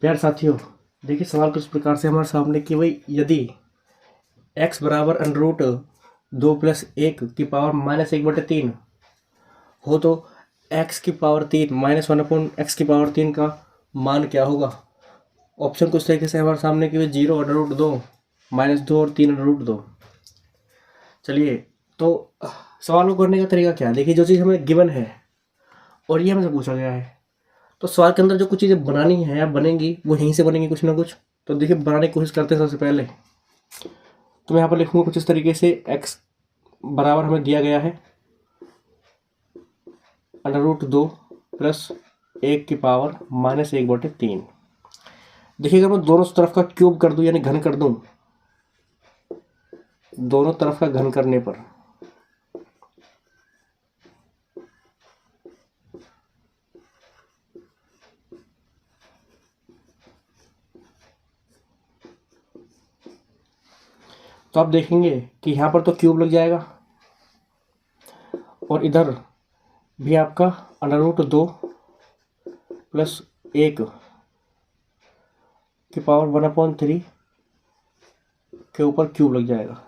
प्यारे साथियों, देखिए सवाल कुछ प्रकार से हमारे सामने कि भाई यदि x बराबर अंडर रूट 2+1 की पावर -1/3 हो तो x की पावर 3 -1/x की पावर 3 का मान क्या होगा। ऑप्शन कुछ तरीके से हमारे सामने कि 0 अंडर रूट 2, -2 और 3 अंडर रूट 2। चलिए, तो सवाल को करने का तरीका क्या है। देखिए, जो चीज़ हमें गिवन है और ये हमसे पूछा गया है, तो सवाल के अंदर जो कुछ चीज़ें बनानी है या बनेंगी वो यहीं से बनेंगी कुछ ना कुछ। तो देखिए, बनाने की कोशिश करते हैं। सबसे पहले तो मैं यहाँ पर लिखूँगा कुछ इस तरीके से, x बराबर हमें दिया गया है अंडर रूट 2 प्लस 1 की पावर -1/3। देखिए, अगर मैं दोनों तरफ का क्यूब कर दूं यानी घन कर दूं, दोनों तरफ का घन करने पर तो आप देखेंगे कि यहाँ पर तो क्यूब लग जाएगा और इधर भी आपका अंडर रूट 2 प्लस 1 की पावर 1/3 के ऊपर क्यूब लग जाएगा।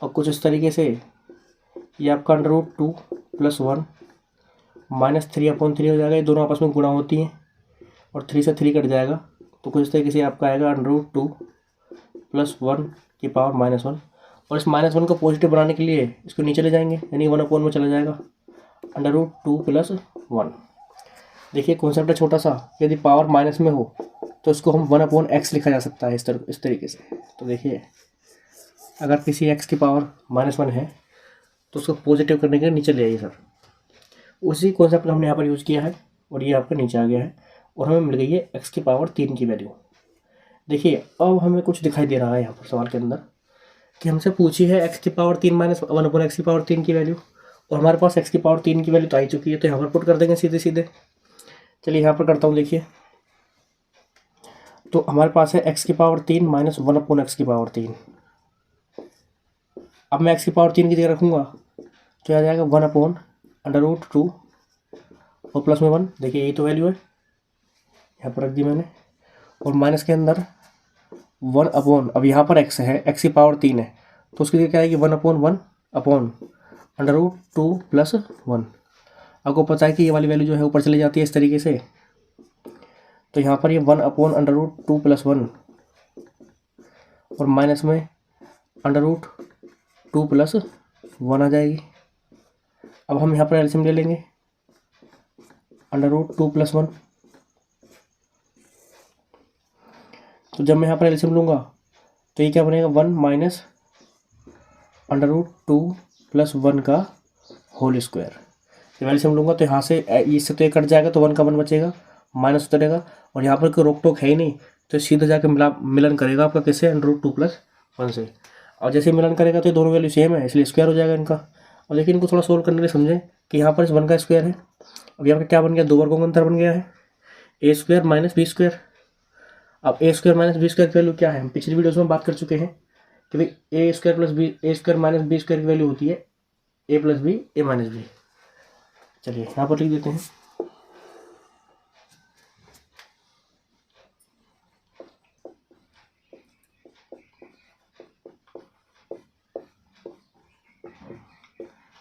और कुछ इस तरीके से ये आपका अंडर रूट 2 प्लस 1 -3/3 हो जाएगा। ये दोनों आपस में गुणा होती हैं और 3 से 3 कट जाएगा। तो कुछ इस तरीके से आपका आएगा अंडर रूट 2 प्लस 1 की पावर -1। और इस -1 को पॉजिटिव बनाने के लिए इसको नीचे ले जाएंगे, यानी 1/में चला जाएगा अंडर रूट 2 प्लस 1। देखिए, कॉन्सेप्ट है छोटा सा। यदि पावर माइनस में हो तो इसको हम 1/x लिखा जा सकता है इस तरीके से। तो देखिए, अगर किसी x की पावर -1 है तो उसको पॉजिटिव करने के लिए नीचे ले आइए सर। उसी कॉन्सेप्ट को हमने यहाँ पर यूज़ किया है और ये आपका नीचे आ गया है और हमें मिल गई है x की पावर 3 की वैल्यू। देखिए, अब हमें कुछ दिखाई दे रहा है यहाँ पर सवाल के अंदर कि हमसे पूछी है x की पावर 3 -1/x की पावर 3 की वैल्यू, और हमारे पास x की पावर 3 की वैल्यू तो आई चुकी है। तो यहाँ पर पुट कर देंगे सीधे सीधे। चलिए, यहाँ पर करता हूँ। देखिए, तो हमारे पास है x की पावर 3 -1/x की पावर 3। अब मैं x की पावर 3 की जगह रखूँगा तो आ जाएगा 1/√2 और प्लस में 1। देखिए, यही तो वैल्यू है, यहाँ पर रख दी मैंने। और माइनस के अंदर 1/, अब यहाँ पर x है, x की पावर 3 है तो उसकी जगह क्या आएगी 1/1/√2 प्लस 1। आपको पता है कि ये वाली वैल्यू जो है ऊपर चली जाती है इस तरीके से। तो यहाँ पर ये 1/√2 प्लस 1 और माइनस में √2 प्लस 1 आ जाएगी। अब हम यहाँ पर एलसीएम ले लेंगे, √2 प्लस 1। तो जब मैं यहाँ पर एलसीएम लूँगा तो ये क्या बनेगा 1 माइनस √2 प्लस 1 का होल स्क्वायर। जब एलसीएम लूँगा तो यहाँ से इससे तो ये कट जाएगा तो 1 का 1 बचेगा, माइनस उतरेगा और यहाँ पर कोई रोक टोक है ही नहीं तो सीधा जाकर मिलन करेगा आपका किससे, √2 प्लस 1 से। और जैसे मिलन करेगा तो ये दोनों वैल्यू सेम है इसलिए स्क्वायर हो जाएगा इनका। और देखिए, इनको थोड़ा सोल्व करने के लिए समझें कि यहाँ पर इस 1 का स्क्वायर है। अब यहाँ पर क्या बन गया, दो वर्गों का अंतर बन गया है, a² माइनस b²। अब a² माइनस b² की वैल्यू क्या है, हम पिछली वीडियोस में बात कर चुके हैं कि भाई a² माइनस b² की वैल्यू होती है a plus B a minus B. चलिए, यहाँ पर लिख देते हैं।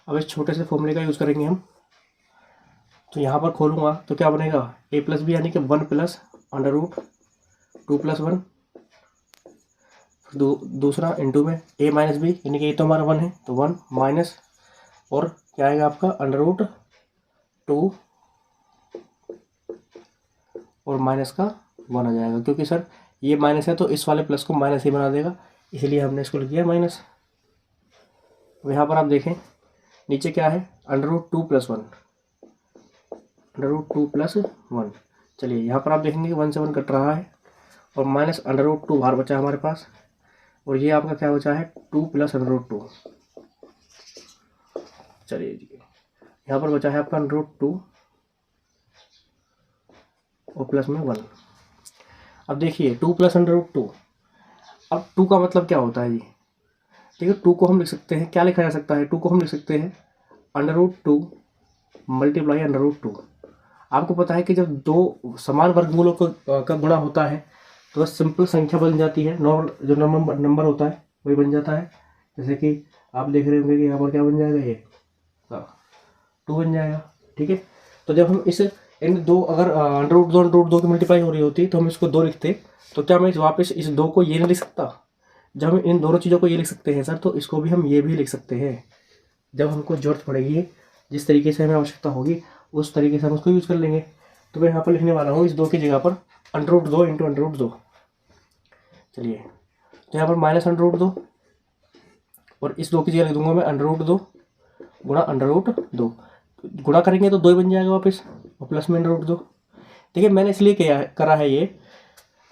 अब इस छोटे से फॉर्मूले का यूज़ करेंगे हम। तो यहाँ पर खोलूँगा तो क्या बनेगा, a प्लस बी यानी कि 1 प्लस √2 प्लस 1। दूसरा इंटू में a माइनस बी यानी कि ये तो हमारा 1 है तो 1 माइनस, और क्या आएगा आपका √2 और माइनस का 1 आ जाएगा। क्योंकि सर ये माइनस है तो इस वाले प्लस को माइनस ही बना देगा, इसलिए हमने इसको लिख दिया माइनस। अब यहाँ पर आप देखें नीचे क्या है, √2 प्लस 1, √2 प्लस 1। चलिए, यहाँ पर आप देखेंगे कि 1 से 1 कट रहा है और माइनस √2 बाहर बचा हमारे पास, और ये आपका क्या बचा है 2 प्लस √2। चलिए जी, यहाँ पर बचा है आपका √2 और प्लस में 1। अब देखिए 2 प्लस √2, अब 2 का मतलब क्या होता है जी। ठीक है, 2 को हम लिख सकते हैं, क्या लिखा जा सकता है, 2 को हम लिख सकते हैं √2 मल्टीप्लाई √2। आपको पता है कि जब दो समान वर्गमूलों का गुणा होता है तो वह सिंपल संख्या बन जाती है, नॉर्मल जो नंबर होता है वही बन जाता है। जैसे कि आप देख रहे होंगे कि यहाँ पर क्या बन जाएगा, ये 2 बन जाएगा। ठीक है, तो जब हम इन दो अगर √2 की मल्टीप्लाई हो रही होती तो हम इसको 2 लिखते, तो क्या मैं वापस इस 2 को ये नहीं लिख सकता? जब हम इन दोनों चीज़ों को ये लिख सकते हैं सर, तो इसको भी हम ये भी लिख सकते हैं। जब हमको जरूरत पड़ेगी, जिस तरीके से हमें आवश्यकता होगी उस तरीके से हम उसको यूज़ कर लेंगे। तो मैं यहाँ पर लिखने वाला हूँ इस 2 की जगह पर √2 × √2। चलिए, तो यहाँ पर -√2 और इस 2 की जगह लिख दूंगा मैं √2 गुणा √2। गुणा करेंगे तो 2 ही बन जाएगा वापस, और प्लस में √2। देखिए मैंने इसलिए करा है ये,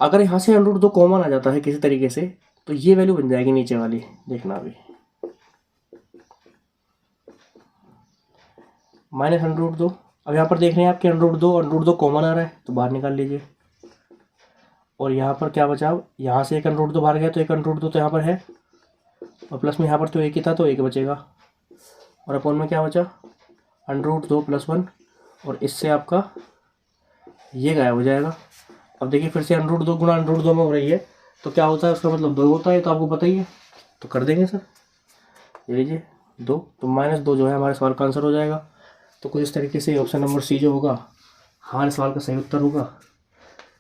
अगर यहाँ से √2 कॉमन आ जाता है किसी तरीके से तो ये वैल्यू बन जाएगी नीचे वाली, देखना अभी -√2। अब यहाँ पर देख रहे हैं आपके √2 कॉमन आ रहा है तो बाहर निकाल लीजिए। और यहाँ पर क्या बचा, यहाँ से एक √2 बाहर गया तो एक √2 तो यहाँ पर है, और प्लस में यहाँ पर तो एक ही था तो एक बचेगा, और अपॉन में क्या बचा √2 + 1, और इससे आपका ये गायब हो जाएगा। अब देखिए फिर से √2 गुणा √2 में हो रही है तो क्या होता है, उसका मतलब 2 होता है, तो आपको पता ही है। तो कर देंगे सर, ये लीजिए 2, तो -2 जो है हमारे सवाल का आंसर हो जाएगा। तो कुछ इस तरीके से ऑप्शन नंबर सी जो होगा हमारे सवाल का सही उत्तर होगा।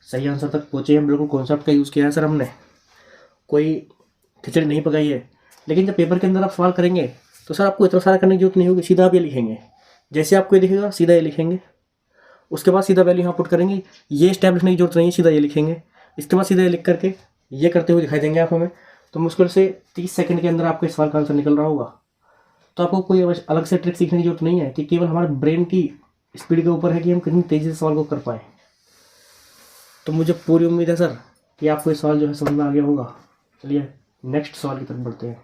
सही आंसर तक पहुँचे हम, बिल्कुल कॉन्सेप्ट का यूज़ किया है सर हमने, कोई खिचड़ी नहीं पकाई है। लेकिन जब पेपर के अंदर आप सवाल करेंगे तो सर आपको इतना सारा करने की जरूरत नहीं होगी, सीधा आप ये लिखेंगे, जैसे आपको ये दिखेगा सीधा ये लिखेंगे, उसके बाद सीधा वैल्यू यहाँ पुट करेंगे, ये स्टेप लिखने की जरूरत नहीं है, सीधा ये लिखेंगे, इसके बाद सीधा ये लिख करके ये करते हुए दिखाई देंगे आप हमें। तो मुश्किल से 30 सेकंड के अंदर आपके सवाल का आंसर निकल रहा होगा। तो आपको कोई अलग से ट्रिक सीखने की जरूरत नहीं है, कि केवल हमारे ब्रेन की स्पीड के ऊपर है कि हम कितनी तेज़ी से सवाल को कर पाएँ। तो मुझे पूरी उम्मीद है सर कि आपको ये सवाल जो है समझ में आ गया होगा। चलिए नेक्स्ट सवाल की तरफ बढ़ते हैं।